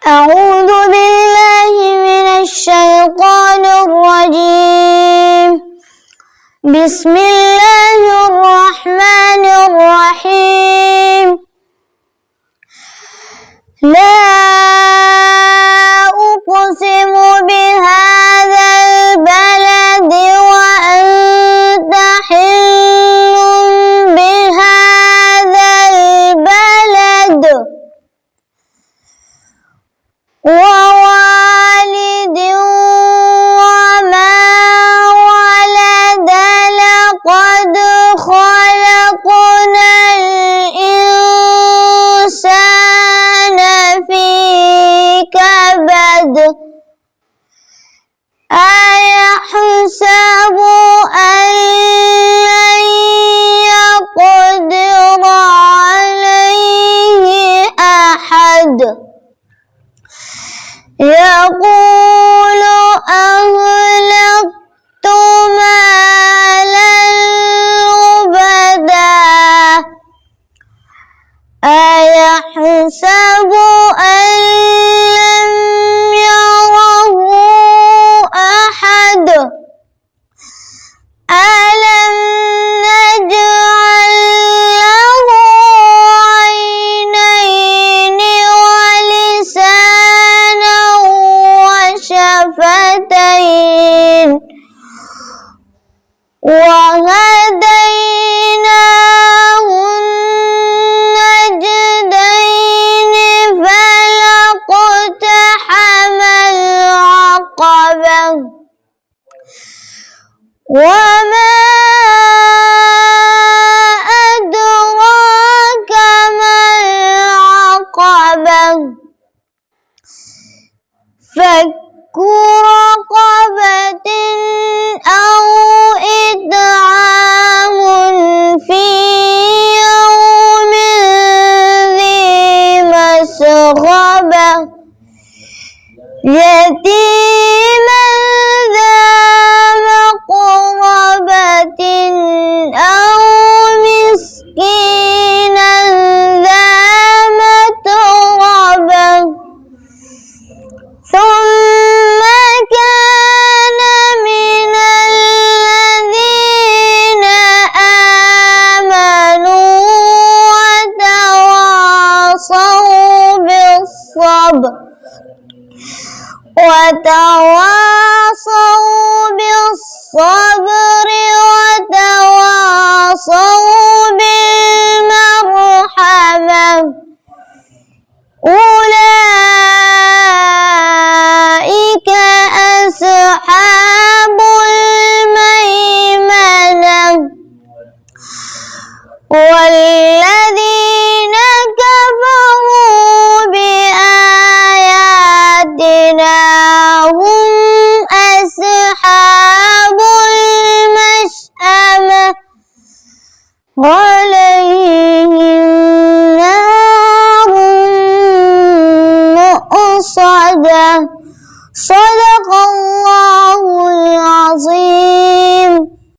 أعوذ بالله من الشيطان الرجيم. بسم الله الرحمن الرحيم. لا أقسم بهذا البلد وأنت حل بهذا البلد ووالد وما ولد لقد خلقنا الإنسان في كبد أيحسب أن لن يقدر عليه أحد يقول أهلكت مالا لبدا أيحسب أن لم يره أحد ألم نجعل له عينين ولسانا وشفتين وهديناه النجدين فلاقتحم العقبة وما أدراك ما العقبة فك رقبة أو إطعام في يوم ذي مسغبة يتيما ذا مقربة أو مسكينا ذا متربة ثم كان من الذين آمنوا وتواصوا بالصبر وتواصوا بالمرحمة أولئك أصحاب الميمنة والذين كفروا بآياتنا هم أصحاب المشأمة عليهم